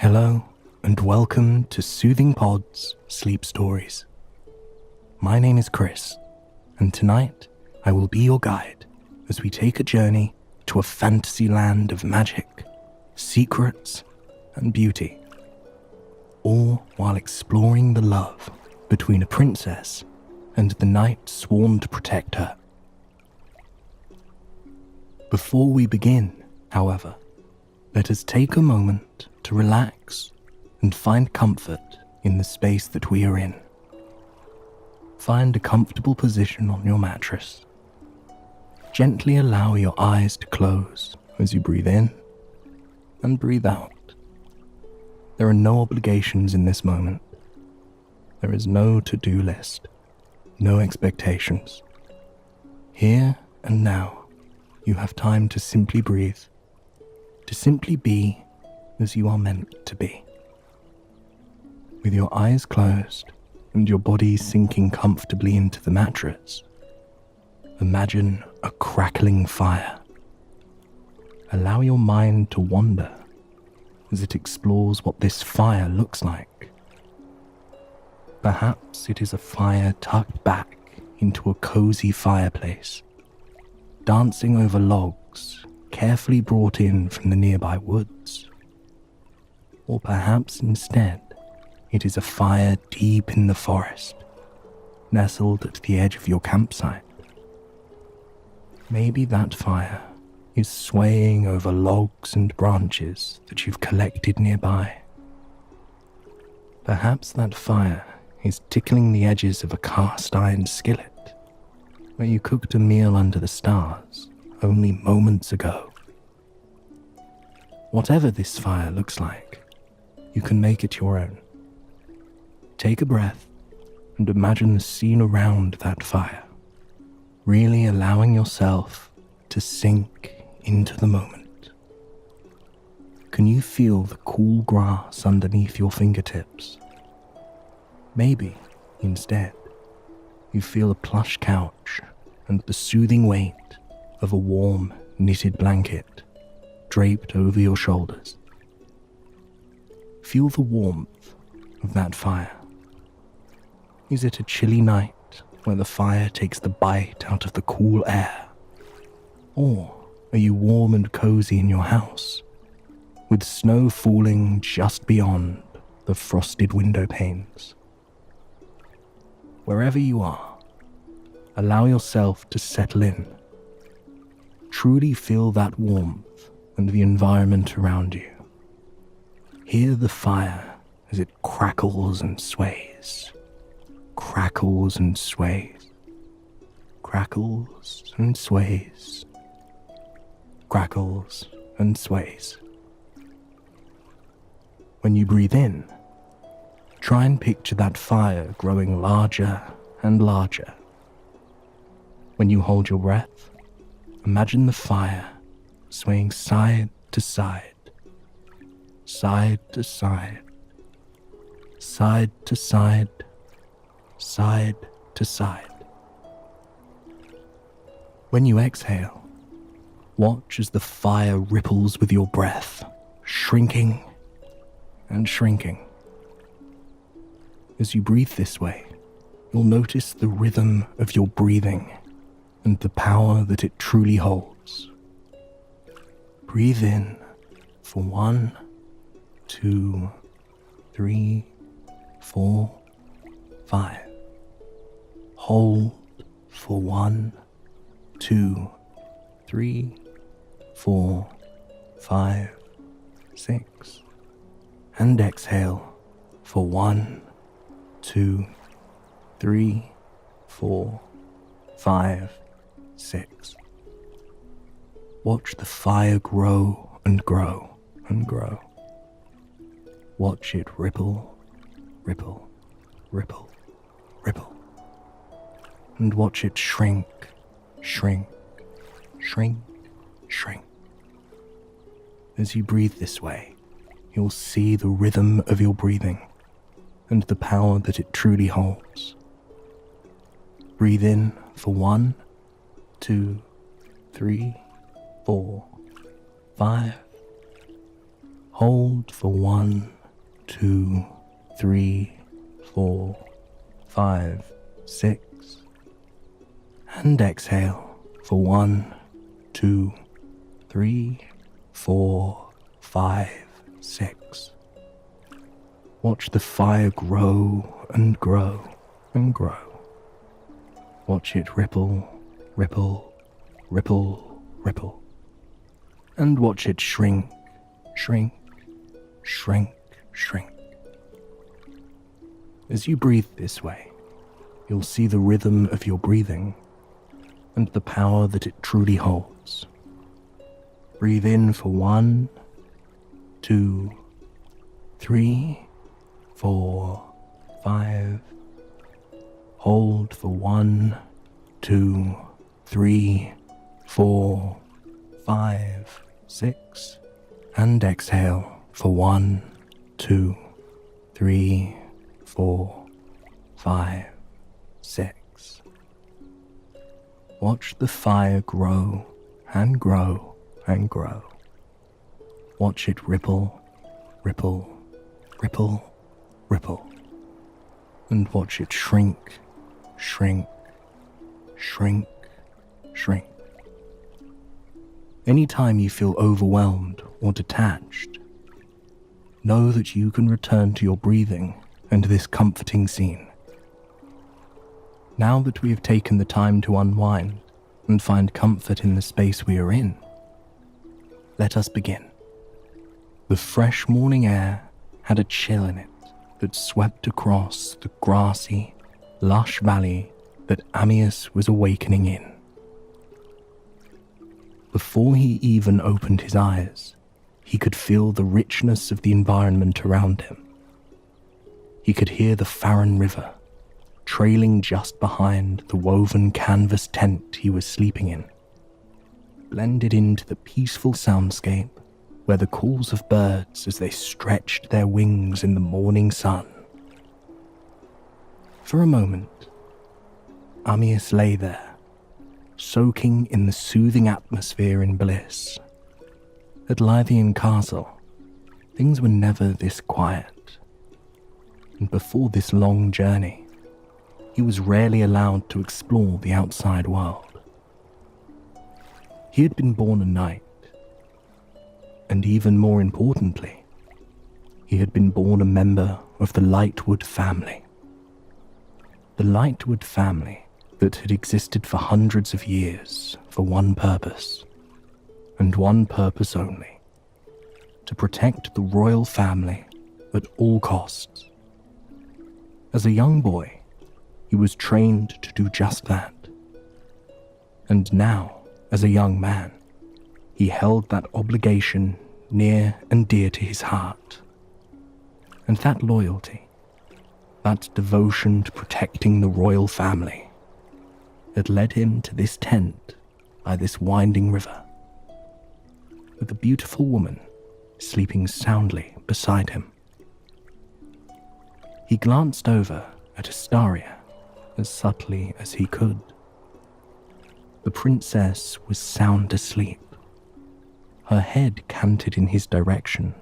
Hello, and welcome to Soothing Pod's Sleep Stories. My name is Chris, and tonight I will be your guide as we take a journey to a fantasy land of magic, secrets, and beauty, all while exploring the love between a princess and the knight sworn to protect her. Before we begin, however, let us take a moment to relax and find comfort in the space that we are in. Find a comfortable position on your mattress. Gently allow your eyes to close as you breathe in and breathe out. There are no obligations in this moment. There is no to-do list, no expectations. Here and now, you have time to simply breathe, to simply be as you are meant to be. With your eyes closed and your body sinking comfortably into the mattress, imagine a crackling fire. Allow your mind to wander as it explores what this fire looks like. Perhaps it is a fire tucked back into a cozy fireplace, dancing over logs carefully brought in from the nearby woods. Or perhaps instead, it is a fire deep in the forest, nestled at the edge of your campsite. Maybe that fire is swaying over logs and branches that you've collected nearby. Perhaps that fire is tickling the edges of a cast iron skillet where you cooked a meal under the stars only moments ago. Whatever this fire looks like, you can make it your own. Take a breath and imagine the scene around that fire, really allowing yourself to sink into the moment. Can you feel the cool grass underneath your fingertips? Maybe, instead, you feel a plush couch and the soothing weight of a warm, knitted blanket draped over your shoulders. Feel the warmth of that fire. Is it a chilly night where the fire takes the bite out of the cool air? Or are you warm and cozy in your house, with snow falling just beyond the frosted window panes? Wherever you are, allow yourself to settle in. Truly feel that warmth and the environment around you. Hear the fire as it crackles and sways, crackles and sways, crackles and sways, crackles and sways. When you breathe in, try and picture that fire growing larger and larger. When you hold your breath, imagine the fire swaying side to side, side to side, side to side, side to side. When you exhale, watch as the fire ripples with your breath, shrinking and shrinking. As you breathe this way, you'll notice the rhythm of your breathing and the power that it truly holds. Breathe in for 1, 2, 3, 4, 5. Hold for 1, 2, 3, 4, 5, 6. And exhale for 1, 2, 3, 4, 5, 6. Watch the fire grow and grow and grow. Watch it ripple, ripple, ripple, ripple. And watch it shrink, shrink, shrink, shrink. As you breathe this way, you'll see the rhythm of your breathing and the power that it truly holds. Breathe in for 1, 2, 3, 4, 5. Hold for 1, 2, 3, 4, 5, 6. And exhale for 1, 2, 3, 4, 5, 6. Watch the fire grow and grow and grow. Watch it ripple, ripple, ripple, ripple. And watch it shrink, shrink, shrink, shrink. As you breathe this way, you'll see the rhythm of your breathing and the power that it truly holds. Breathe in for 1, 2, 3, 4, 5. Hold for 1, 2, 3, 4, 5, 6. And exhale for 1, 2, 3, 4, 5, 6. Watch the fire grow and grow and grow. Watch it ripple, ripple, ripple, ripple. And watch it shrink, shrink, shrink, shrink. Anytime you feel overwhelmed or detached, know that you can return to your breathing and this comforting scene. Now that we have taken the time to unwind and find comfort in the space we are in, let us begin. The fresh morning air had a chill in it that swept across the grassy, lush valley that Ammius was awakening in. Before he even opened his eyes, he could feel the richness of the environment around him. He could hear the Farron River, trailing just behind the woven canvas tent he was sleeping in, blended into the peaceful soundscape where the calls of birds as they stretched their wings in the morning sun. For a moment, Ammius lay there, soaking in the soothing atmosphere in bliss. At Lythian Castle, things were never this quiet, and before this long journey, he was rarely allowed to explore the outside world. He had been born a knight, and even more importantly, he had been born a member of the Lightwood family. The Lightwood family that had existed for hundreds of years for one purpose, and one purpose only: to protect the royal family at all costs. As a young boy, he was trained to do just that. And now, as a young man, he held that obligation near and dear to his heart. And that loyalty, that devotion to protecting the royal family, had led him to this tent by this winding river, with a beautiful woman sleeping soundly beside him. He glanced over at Astaria as subtly as he could. The princess was sound asleep, her head canted in his direction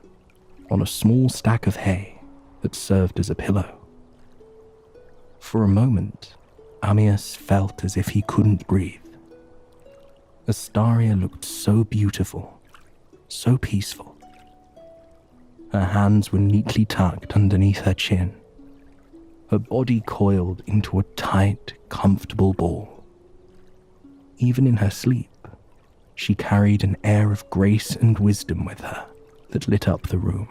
on a small stack of hay that served as a pillow. For a moment, Ammius felt as if he couldn't breathe. Astaria looked so beautiful, so peaceful. Her hands were neatly tucked underneath her chin, her body coiled into a tight, comfortable ball. Even in her sleep, she carried an air of grace and wisdom with her that lit up the room.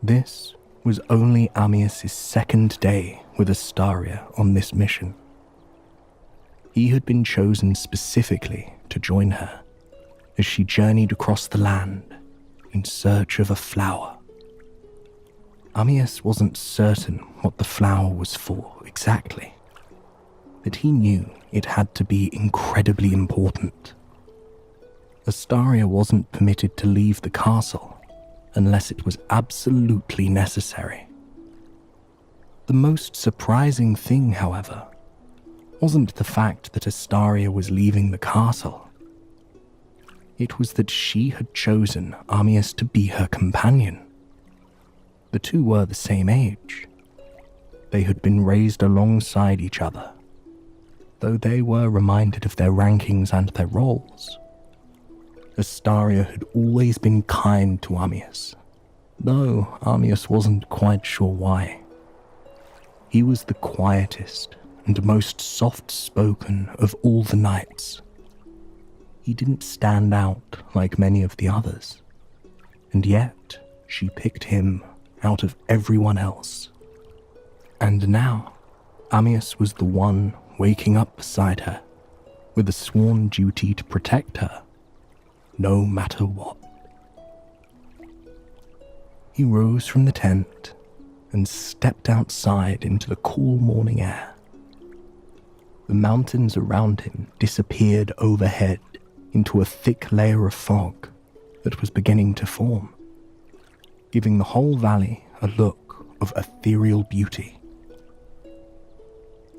This was only Ammius' second day with Astaria on this mission. He had been chosen specifically to join her as she journeyed across the land in search of a flower. Ammius wasn't certain what the flower was for exactly, but he knew it had to be incredibly important. Astaria wasn't permitted to leave the castle unless it was absolutely necessary. The most surprising thing, however, wasn't the fact that Astaria was leaving the castle. It was that she had chosen Ammius to be her companion The two were the same age. They had been raised alongside each other, though they were reminded of their rankings and their roles. Astaria had always been kind to Ammius, though Ammius wasn't quite sure why. He was the quietest and most soft-spoken of all the knights. He didn't stand out like many of the others, and yet she picked him out of everyone else. And now, Ammius was the one waking up beside her, with a sworn duty to protect her, no matter what. He rose from the tent and stepped outside into the cool morning air. The mountains around him disappeared overhead into a thick layer of fog that was beginning to form, giving the whole valley a look of ethereal beauty.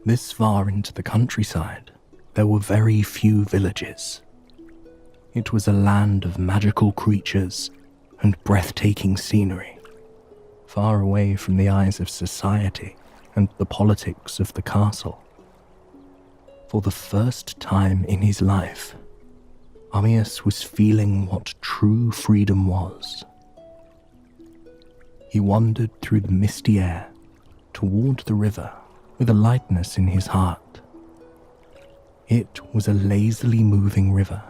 This far into the countryside, there were very few villages. It was a land of magical creatures and breathtaking scenery, far away from the eyes of society and the politics of the castle. For the first time in his life, Ammius was feeling what true freedom was. He wandered through the misty air toward the river with a lightness in his heart. It was a lazily moving river,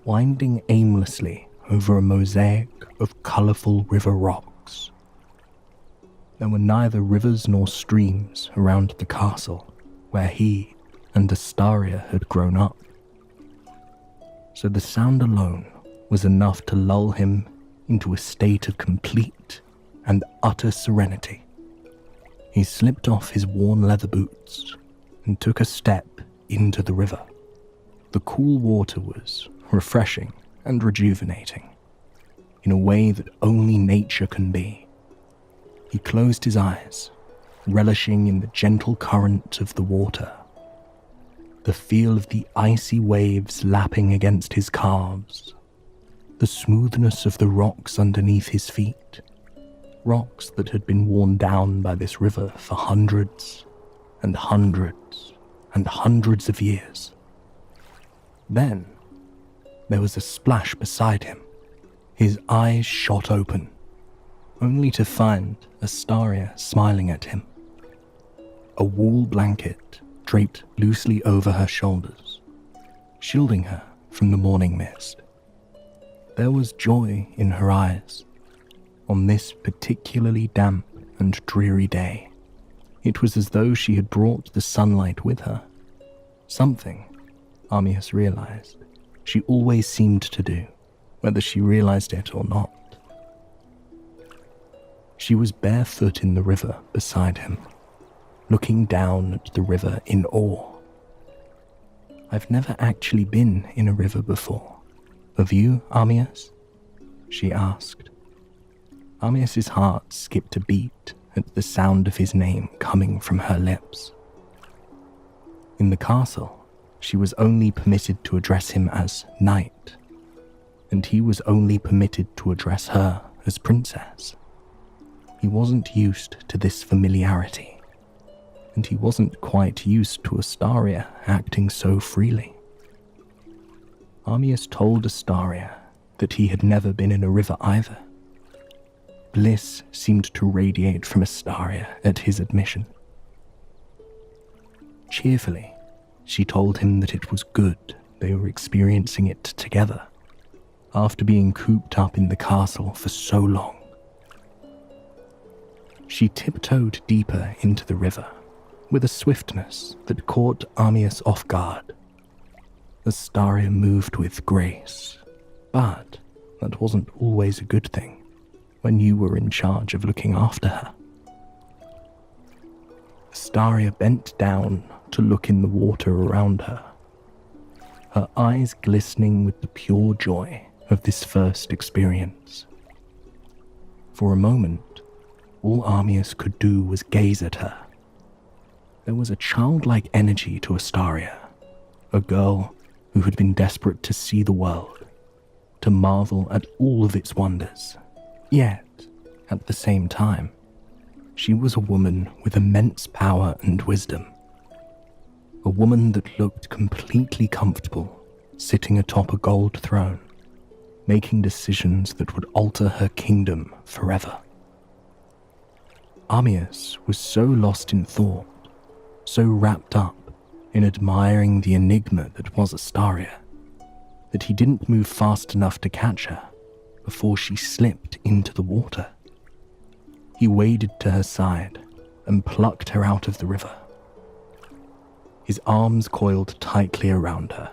winding aimlessly over a mosaic of colourful river rocks. There were neither rivers nor streams around the castle where he and Astaria had grown up, so the sound alone was enough to lull him into a state of complete and utter serenity. He slipped off his worn leather boots and took a step into the river. The cool water was refreshing and rejuvenating, in a way that only nature can be. He closed his eyes, relishing in the gentle current of the water, the feel of the icy waves lapping against his calves, the smoothness of the rocks underneath his feet, rocks that had been worn down by this river for hundreds and hundreds and hundreds of years. Then there was a splash beside him. His eyes shot open, only to find Astaria smiling at him. A wool blanket draped loosely over her shoulders, shielding her from the morning mist. There was joy in her eyes. On this particularly damp and dreary day, it was as though she had brought the sunlight with her, something, Ammius realized, she always seemed to do, whether she realized it or not. She was barefoot in the river beside him, looking down at the river in awe. "I've never actually been in a river before. Have you, Ammius?" she asked. Ammius's heart skipped a beat at the sound of his name coming from her lips. In the castle, she was only permitted to address him as knight, and he was only permitted to address her as princess. He wasn't used to this familiarity, and he wasn't quite used to Astaria acting so freely. Ammius told Astaria that he had never been in a river either. Bliss seemed to radiate from Astaria at his admission. Cheerfully, she told him that it was good they were experiencing it together, after being cooped up in the castle for so long. She tiptoed deeper into the river, with a swiftness that caught Ammius off guard. Astaria moved with grace, but that wasn't always a good thing when you were in charge of looking after her. Astaria bent down to look in the water around her, her eyes glistening with the pure joy of this first experience. For a moment, all Ammius could do was gaze at her. There was a childlike energy to Astaria, a girl who had been desperate to see the world, to marvel at all of its wonders, yet At the same time, she was a woman with immense power and wisdom. A woman that looked completely comfortable sitting atop a gold throne, making decisions that would alter her kingdom forever. Armias was so lost in thought, so wrapped up in admiring the enigma that was Astaria, that he didn't move fast enough to catch her before she slipped into the water. He waded to her side and plucked her out of the river. His arms coiled tightly around her,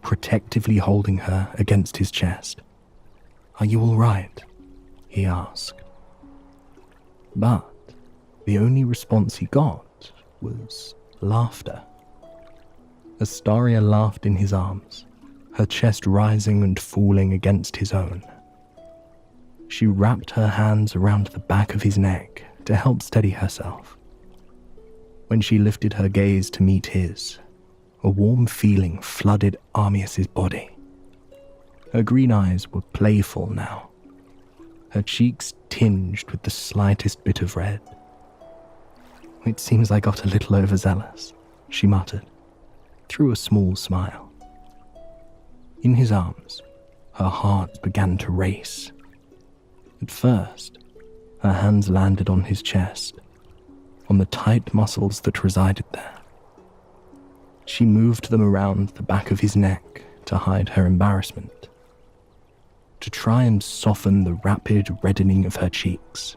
protectively holding her against his chest. "Are you all right?" he asked. But the only response he got was laughter. Astaria laughed in his arms, her chest rising and falling against his own. She wrapped her hands around the back of his neck to help steady herself. When she lifted her gaze to meet his, a warm feeling flooded Armias's body. Her green eyes were playful now, her cheeks tinged with the slightest bit of red. "It seems I got a little overzealous," she muttered, through a small smile. In his arms, her heart began to race. At first, her hands landed on his chest, on the tight muscles that resided there. She moved them around the back of his neck to hide her embarrassment, to try and soften the rapid reddening of her cheeks.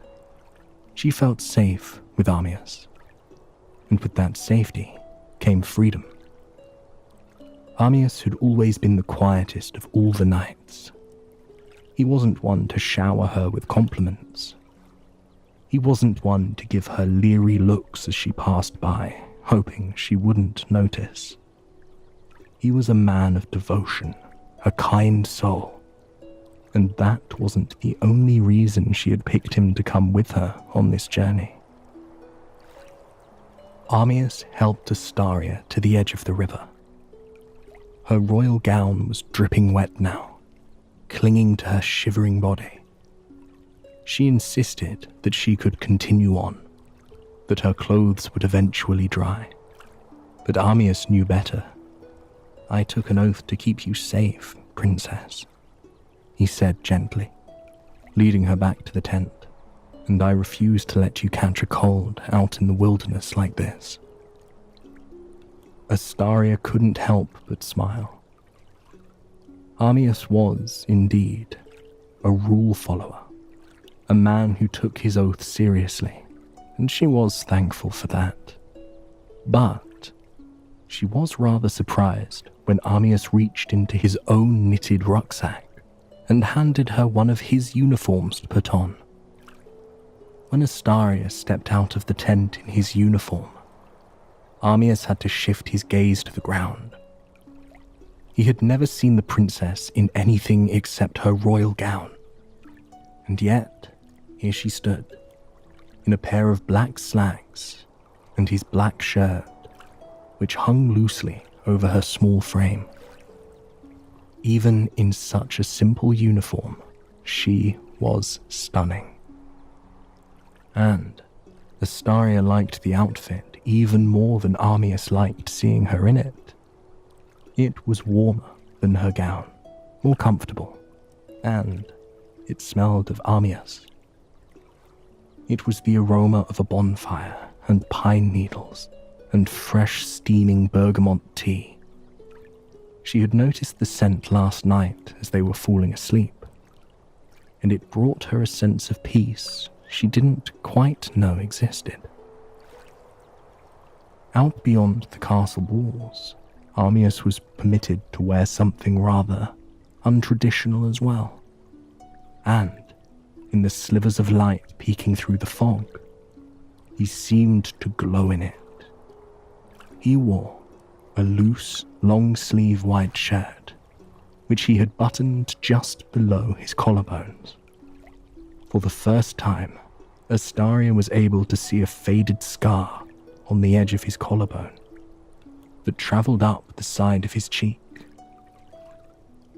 She felt safe with Armias, and with that safety came freedom. Armias had always been the quietest of all the knights. He wasn't one to shower her with compliments. He wasn't one to give her leery looks as she passed by, hoping she wouldn't notice. He was a man of devotion, a kind soul, and that wasn't the only reason she had picked him to come with her on this journey. Armias helped Astaria to the edge of the river. Her royal gown was dripping wet now, clinging to her shivering body. She insisted that she could continue on, that her clothes would eventually dry. But Armias knew better. "I took an oath to keep you safe, princess," he said gently, leading her back to the tent, "and I refuse to let you catch a cold out in the wilderness like this." Astaria couldn't help but smile. Armias was, indeed, a rule follower, a man who took his oath seriously, and she was thankful for that. But she was rather surprised when Armias reached into his own knitted rucksack and handed her one of his uniforms to put on. When Astaria stepped out of the tent in his uniform, Armias had to shift his gaze to the ground. He had never seen the princess in anything except her royal gown. And yet, here she stood, in a pair of black slacks and his black shirt, which hung loosely over her small frame. Even in such a simple uniform, she was stunning. And Astaria liked the outfit even more than Armias liked seeing her in it. It was warmer than her gown, more comfortable, and it smelled of Armias. It was the aroma of a bonfire and pine needles and fresh steaming bergamot tea. She had noticed the scent last night as they were falling asleep, and it brought her a sense of peace she didn't quite know existed. Out beyond the castle walls, Armias was permitted to wear something rather untraditional as well. And, in the slivers of light peeking through the fog, he seemed to glow in it. He wore a loose, long-sleeve white shirt, which he had buttoned just below his collarbones. For the first time, Astaria was able to see a faded scar on the edge of his collarbone that travelled up the side of his cheek.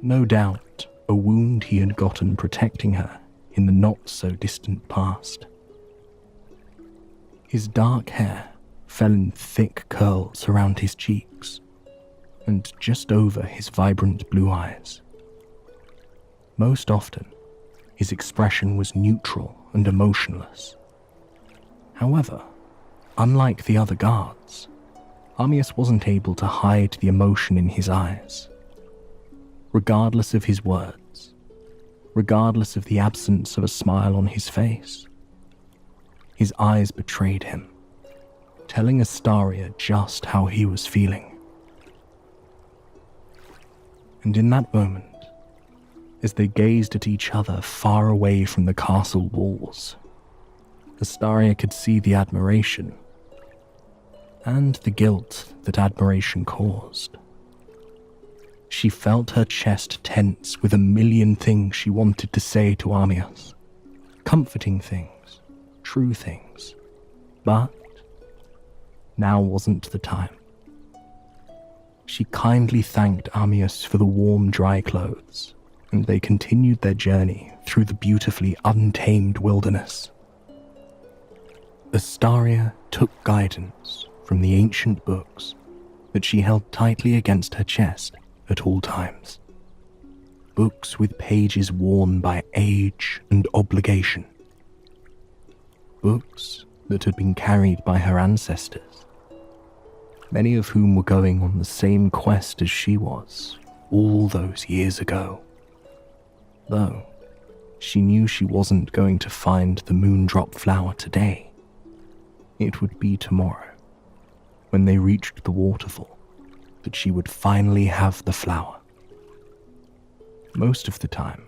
No doubt, a wound he had gotten protecting her in the not-so-distant past. His dark hair fell in thick curls around his cheeks and just over his vibrant blue eyes. Most often, his expression was neutral and emotionless. However, unlike the other guards, Armias wasn't able to hide the emotion in his eyes. Regardless of his words, regardless of the absence of a smile on his face, his eyes betrayed him, telling Astaria just how he was feeling. And in that moment, as they gazed at each other far away from the castle walls, Astaria could see the admiration and the guilt that admiration caused. She felt her chest tense with a million things she wanted to say to Armias, comforting things, true things, but now wasn't the time. She kindly thanked Armias for the warm, dry clothes, and they continued their journey through the beautifully untamed wilderness. Astaria took guidance from the ancient books that she held tightly against her chest at all times. Books with pages worn by age and obligation. Books that had been carried by her ancestors, many of whom were going on the same quest as she was all those years ago. Though she knew she wasn't going to find the moondrop flower today. It would be tomorrow, when they reached the waterfall, that she would finally have the flower. Most of the time,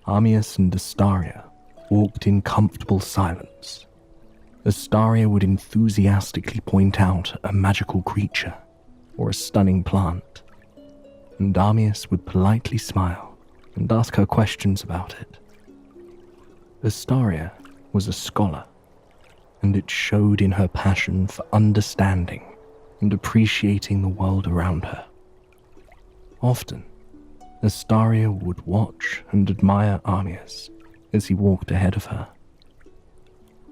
Armias and Astaria walked in comfortable silence. Astaria would enthusiastically point out a magical creature or a stunning plant, and Armias would politely smile and ask her questions about it. Astaria was a scholar, and it showed in her passion for understanding and appreciating the world around her. Often, Astaria would watch and admire Armias as he walked ahead of her.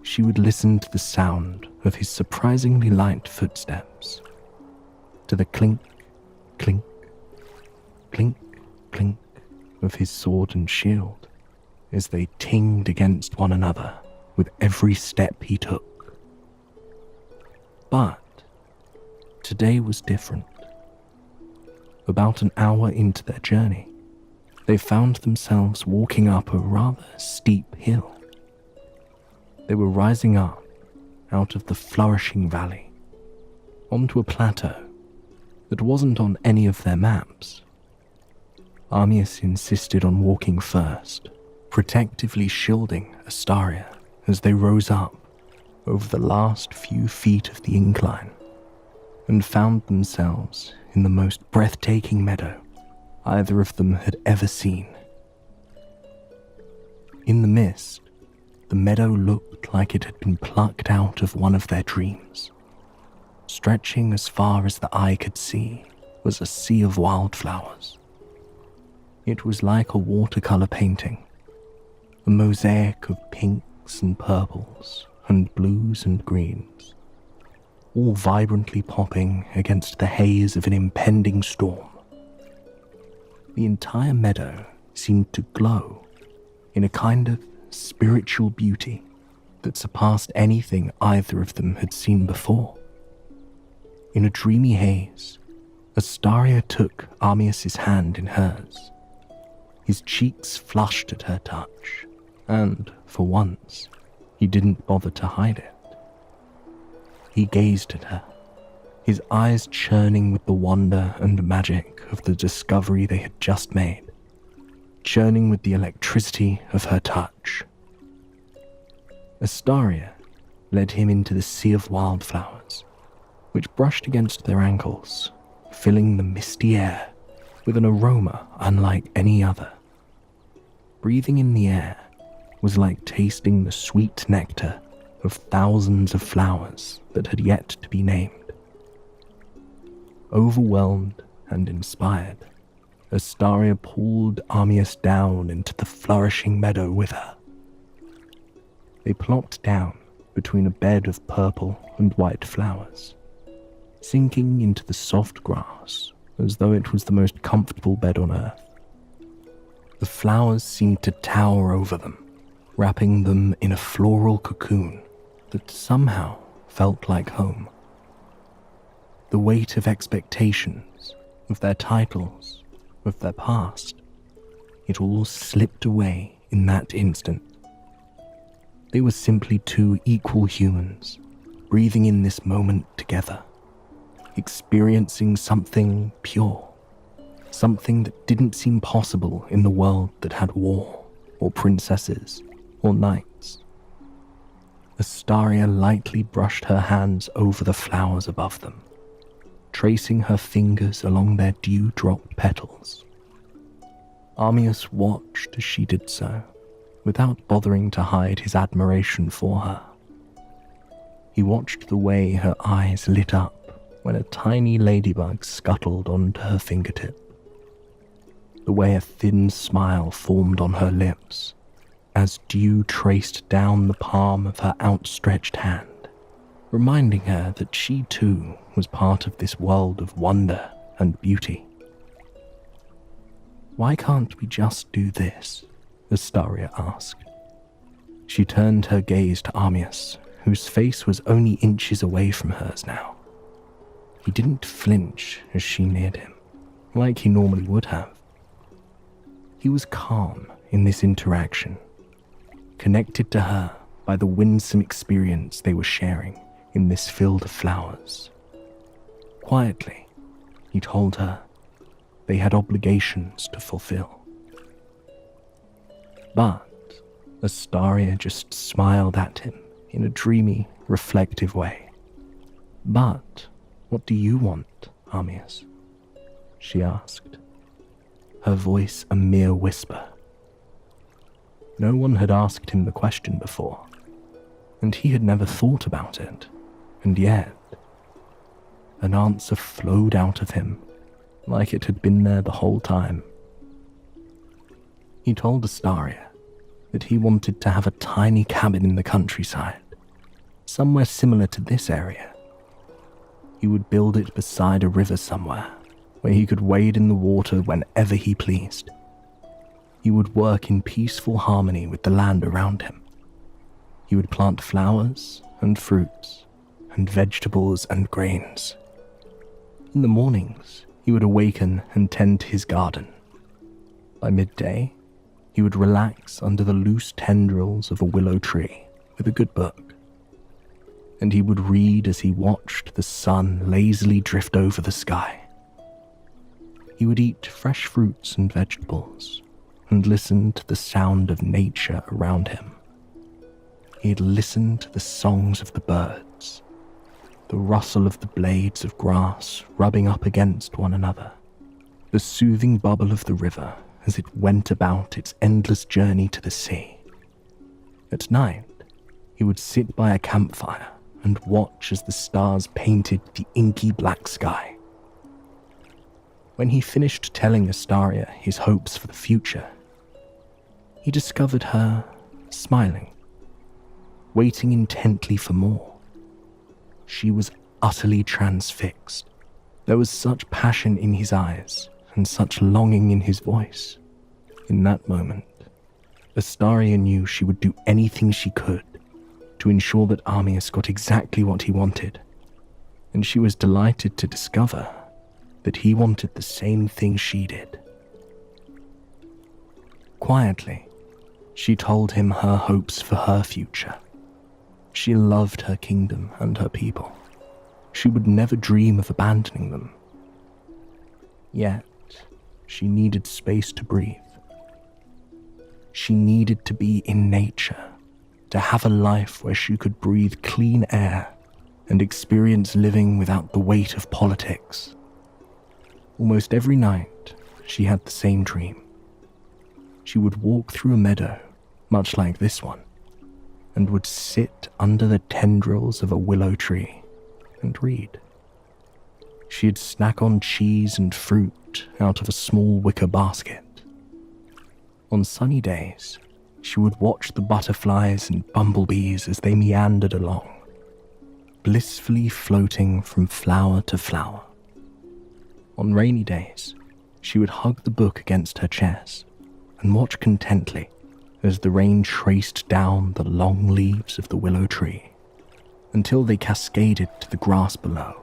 She would listen to the sound of his surprisingly light footsteps, to the clink, clink, clink, clink of his sword and shield as they tinged against one another with every step he took. But today was different. About an hour into their journey, they found themselves walking up a rather steep hill. They were rising up out of the flourishing valley onto a plateau that wasn't on any of their maps. Armias insisted on walking first, protectively shielding Astaria as they rose up over the last few feet of the incline and found themselves in the most breathtaking meadow either of them had ever seen. In the mist, the meadow looked like it had been plucked out of one of their dreams. Stretching as far as the eye could see was a sea of wildflowers. It was like a watercolor painting, a mosaic of pinks and purples and blues and greens, all vibrantly popping against the haze of an impending storm. The entire meadow seemed to glow in a kind of spiritual beauty that surpassed anything either of them had seen before. In a dreamy haze, Astaria took Armias' hand in hers. His cheeks flushed at her touch, and, for once, he didn't bother to hide it. He gazed at her, his eyes churning with the wonder and magic of the discovery they had just made, churning with the electricity of her touch. Astaria led him into the sea of wildflowers, which brushed against their ankles, filling the misty air with an aroma unlike any other. Breathing in the air was like tasting the sweet nectar of thousands of flowers that had yet to be named. Overwhelmed and inspired, Astaria pulled Armias down into the flourishing meadow with her. They plopped down between a bed of purple and white flowers, sinking into the soft grass as though it was the most comfortable bed on earth. The flowers seemed to tower over them, wrapping them in a floral cocoon that somehow felt like home. The weight of expectations, of their titles, of their past, it all slipped away in that instant. They were simply two equal humans, breathing in this moment together, experiencing something pure, something that didn't seem possible in the world that had war, or princesses, or knights. Astaria lightly brushed her hands over the flowers above them, tracing her fingers along their dew-dropped petals. Armias watched as she did so, without bothering to hide his admiration for her. He watched the way her eyes lit up when a tiny ladybug scuttled onto her fingertip, the way a thin smile formed on her lips as dew traced down the palm of her outstretched hand, reminding her that she too was part of this world of wonder and beauty. "Why can't we just do this?" Astaria asked. She turned her gaze to Armias, whose face was only inches away from hers now. He didn't flinch as she neared him, like he normally would have. He was calm in this interaction, connected to her by the winsome experience they were sharing in this field of flowers. Quietly, he told her they had obligations to fulfill. But Astaria just smiled at him in a dreamy, reflective way. "But what do you want, Armias?" she asked, her voice a mere whisper. No one had asked him the question before, and he had never thought about it, and yet an answer flowed out of him like it had been there the whole time. He told Astaria that he wanted to have a tiny cabin in the countryside, somewhere similar to this area. He would build it beside a river somewhere, where he could wade in the water whenever he pleased. He would work in peaceful harmony with the land around him. He would plant flowers and fruits and vegetables and grains. In the mornings, he would awaken and tend to his garden. By midday, he would relax under the loose tendrils of a willow tree with a good book. And he would read as he watched the sun lazily drift over the sky. He would eat fresh fruits and vegetables and listen to the sound of nature around him. He'd listen to the songs of the birds, the rustle of the blades of grass rubbing up against one another, the soothing bubble of the river as it went about its endless journey to the sea. At night, he would sit by a campfire and watch as the stars painted the inky black sky. When he finished telling Astaria his hopes for the future, he discovered her smiling, waiting intently for more. She was utterly transfixed. There was such passion in his eyes and such longing in his voice. In that moment, Astaria knew she would do anything she could to ensure that Armias got exactly what he wanted, and she was delighted to discover that he wanted the same thing she did. Quietly, she told him her hopes for her future. She loved her kingdom and her people. She would never dream of abandoning them. Yet, she needed space to breathe. She needed to be in nature, to have a life where she could breathe clean air and experience living without the weight of politics. Almost every night, she had the same dream. She would walk through a meadow, much like this one, and would sit under the tendrils of a willow tree and read. She'd snack on cheese and fruit out of a small wicker basket. On sunny days, she would watch the butterflies and bumblebees as they meandered along, blissfully floating from flower to flower. On rainy days, she would hug the book against her chest and watch contently as the rain traced down the long leaves of the willow tree until they cascaded to the grass below.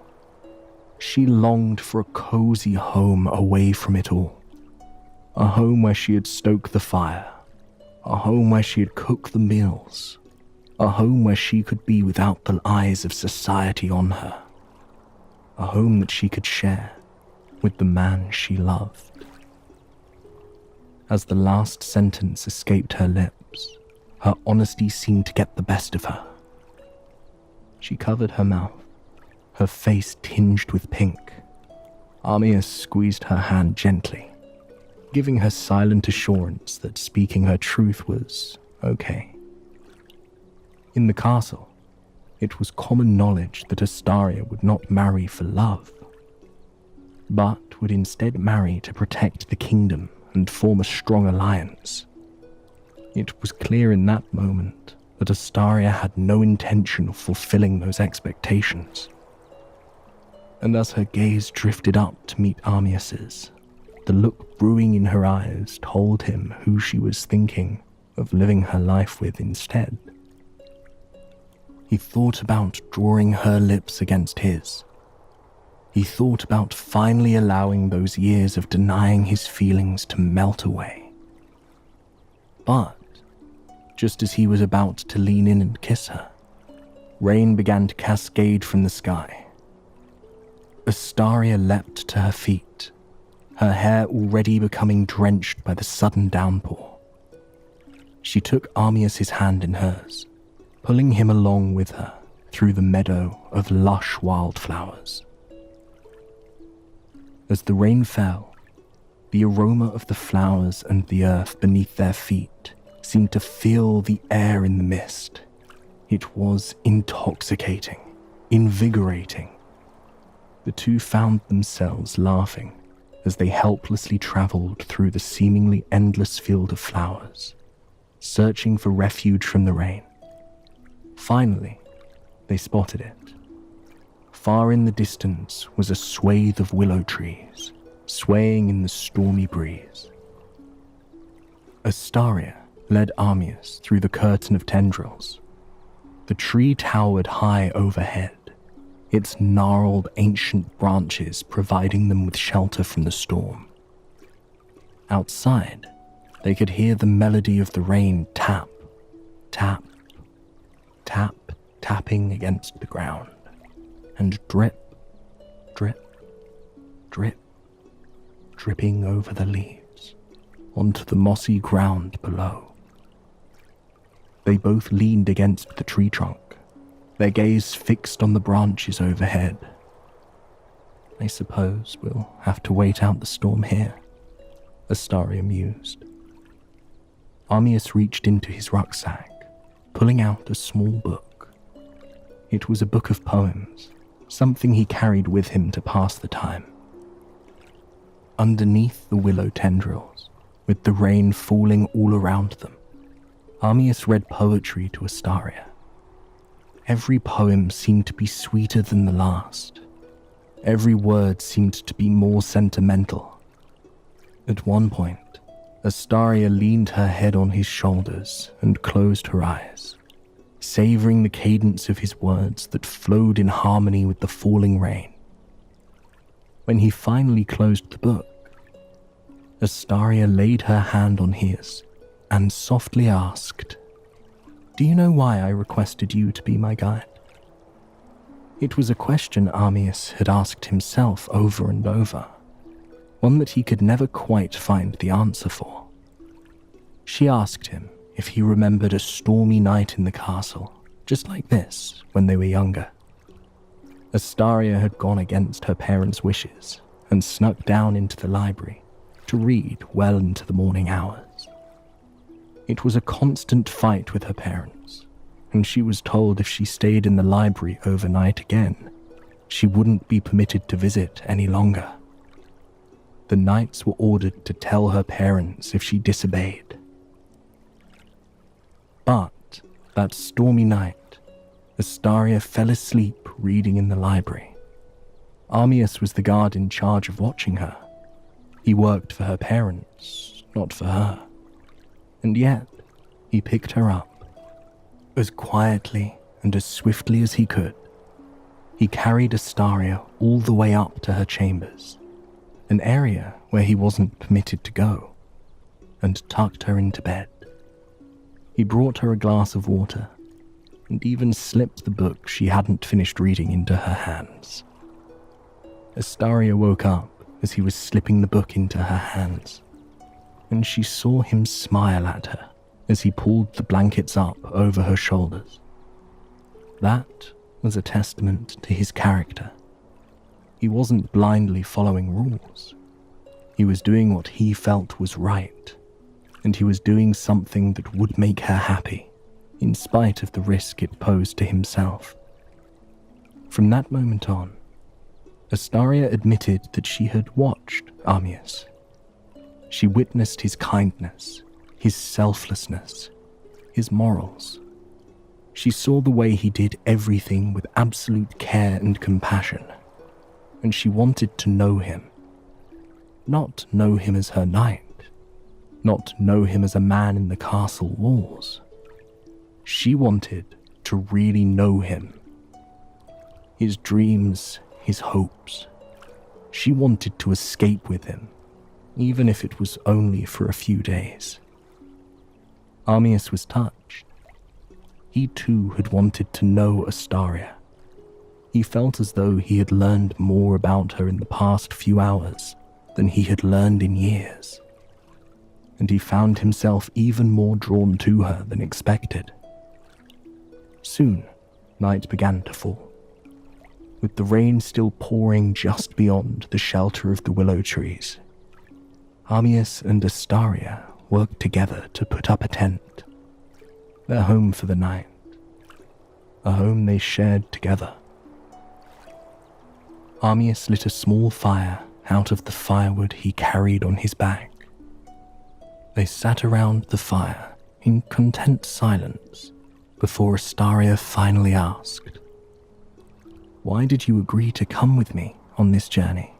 She longed for a cozy home away from it all, a home where she had stoked the fire, a home where she had cooked the meals, a home where she could be without the eyes of society on her, a home that she could share with the man she loved. As the last sentence escaped her lips, her honesty seemed to get the best of her. She covered her mouth, her face tinged with pink. Armias squeezed her hand gently, giving her silent assurance that speaking her truth was okay. In the castle, it was common knowledge that Astaria would not marry for love, but would instead marry to protect the kingdom and form a strong alliance. It was clear in that moment that Astaria had no intention of fulfilling those expectations. And as her gaze drifted up to meet Armias's, the look brewing in her eyes told him who she was thinking of living her life with instead. He thought about drawing her lips against his. He thought about finally allowing those years of denying his feelings to melt away. But, just as he was about to lean in and kiss her, rain began to cascade from the sky. Astaria leapt to her feet, her hair already becoming drenched by the sudden downpour. She took Armias's hand in hers, pulling him along with her through the meadow of lush wildflowers. As the rain fell, the aroma of the flowers and the earth beneath their feet seemed to fill the air in the mist. It was intoxicating, invigorating. The two found themselves laughing as they helplessly traveled through the seemingly endless field of flowers, searching for refuge from the rain. Finally, they spotted it. Far in the distance was a swathe of willow trees, swaying in the stormy breeze. Astaria led Armias through the curtain of tendrils. The tree towered high overhead, its gnarled ancient branches providing them with shelter from the storm. Outside, they could hear the melody of the rain tap, tap, tap, tapping against the ground, and drip, drip, drip, dripping over the leaves onto the mossy ground below. They both leaned against the tree trunk, their gaze fixed on the branches overhead. I suppose we'll have to wait out the storm here, Astaria mused. Armias reached into his rucksack, pulling out a small book. It was a book of poems, something he carried with him to pass the time. Underneath the willow tendrils, with the rain falling all around them, Armias read poetry to Astaria. Every poem seemed to be sweeter than the last. Every word seemed to be more sentimental. At one point, Astaria leaned her head on his shoulders and closed her eyes, savoring the cadence of his words that flowed in harmony with the falling rain. When he finally closed the book, Astaria laid her hand on his and softly asked, "Do you know why I requested you to be my guide?" It was a question Armias had asked himself over and over, one that he could never quite find the answer for. She asked him if he remembered a stormy night in the castle, just like this, when they were younger. Astaria had gone against her parents' wishes and snuck down into the library to read well into the morning hours. It was a constant fight with her parents, and she was told if she stayed in the library overnight again, she wouldn't be permitted to visit any longer. The knights were ordered to tell her parents if she disobeyed. But that stormy night, Astaria fell asleep reading in the library. Armias was the guard in charge of watching her. He worked for her parents, not for her. And yet, he picked her up. As quietly and as swiftly as he could, he carried Astaria all the way up to her chambers, an area where he wasn't permitted to go, and tucked her into bed. He brought her a glass of water, and even slipped the book she hadn't finished reading into her hands. Astaria woke up as he was slipping the book into her hands, and she saw him smile at her as he pulled the blankets up over her shoulders. That was a testament to his character. He wasn't blindly following rules. He was doing what he felt was right, and he was doing something that would make her happy, in spite of the risk it posed to himself. From that moment on, Astaria admitted that she had watched Armias. She witnessed his kindness, his selflessness, his morals. She saw the way he did everything with absolute care and compassion, and she wanted to know him. Not know him as her knight, not know him as a man in the castle walls. She wanted to really know him. His dreams, his hopes. She wanted to escape with him, even if it was only for a few days. Armias was touched. He too had wanted to know Astaria. He felt as though he had learned more about her in the past few hours than he had learned in years. And he found himself even more drawn to her than expected. Soon, night began to fall, with the rain still pouring just beyond the shelter of the willow trees. Armias and Astaria worked together to put up a tent, their home for the night, a home they shared together. Armias lit a small fire out of the firewood he carried on his back. They sat around the fire in content silence before Astaria finally asked, "Why did you agree to come with me on this journey?"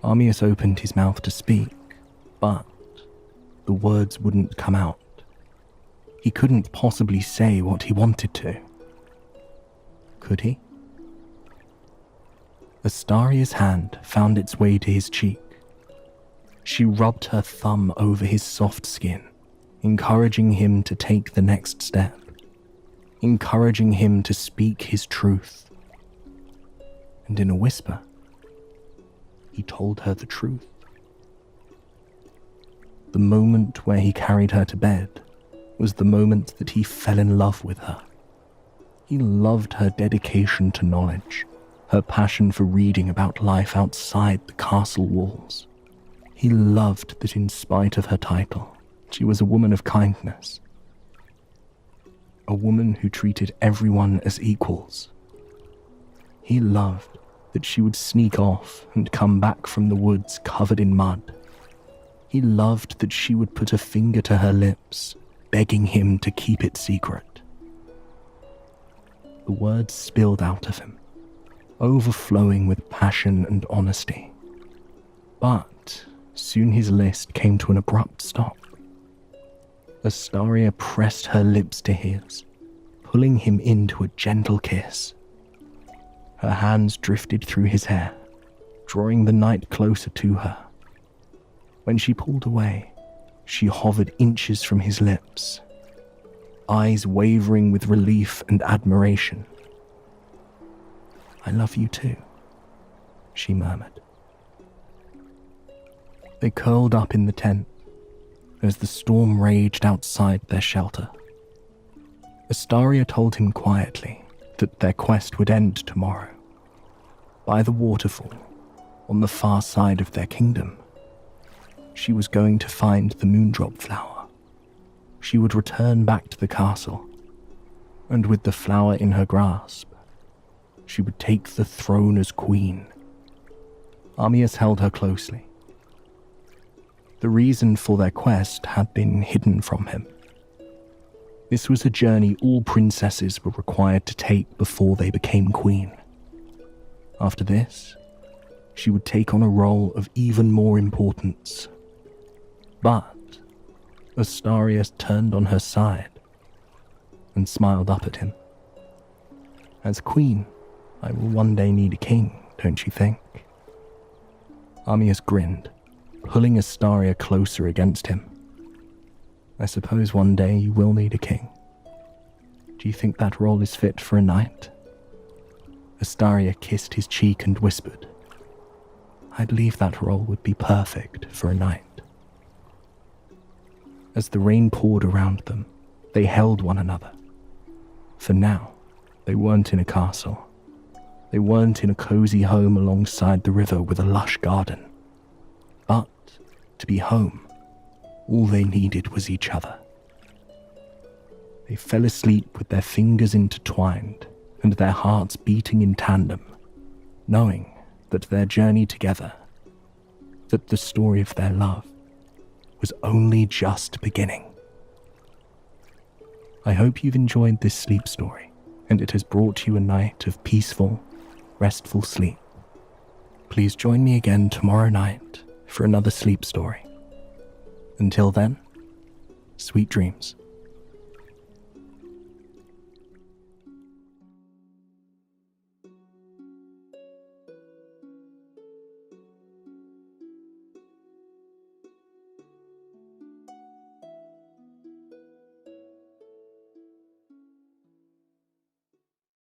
Armias opened his mouth to speak, but the words wouldn't come out. He couldn't possibly say what he wanted to. Could he? Astaria's hand found its way to his cheek. She rubbed her thumb over his soft skin, encouraging him to take the next step, encouraging him to speak his truth. And in a whisper, he told her the truth. The moment where he carried her to bed was the moment that he fell in love with her. He loved her dedication to knowledge, her passion for reading about life outside the castle walls. He loved that in spite of her title, she was a woman of kindness. A woman who treated everyone as equals. He loved that she would sneak off and come back from the woods covered in mud. He loved that she would put a finger to her lips, begging him to keep it secret. The words spilled out of him, overflowing with passion and honesty. But soon his list came to an abrupt stop. Astaria pressed her lips to his, pulling him into a gentle kiss. Her hands drifted through his hair, drawing the night closer to her. When she pulled away, she hovered inches from his lips, eyes wavering with relief and admiration. "I love you too," she murmured. They curled up in the tent as the storm raged outside their shelter. Astaria told him quietly that their quest would end tomorrow, by the waterfall, on the far side of their kingdom. She was going to find the moondrop flower. She would return back to the castle, and with the flower in her grasp, she would take the throne as queen. Armias held her closely. The reason for their quest had been hidden from him. This was a journey all princesses were required to take before they became queen. After this, she would take on a role of even more importance. But Astarias turned on her side and smiled up at him. As queen, I will one day need a king, don't you think? Armias grinned, pulling Astaria closer against him. I suppose one day you will need a king. Do you think that role is fit for a knight? Astaria kissed his cheek and whispered, I believe that role would be perfect for a knight. As the rain poured around them, they held one another. For now, they weren't in a castle. They weren't in a cozy home alongside the river with a lush garden. But to be home, all they needed was each other. They fell asleep with their fingers intertwined and their hearts beating in tandem, knowing that their journey together, that the story of their love, was only just beginning. I hope you've enjoyed this sleep story, and it has brought you a night of peaceful, restful sleep. Please join me again tomorrow night for another sleep story. Until then, sweet dreams.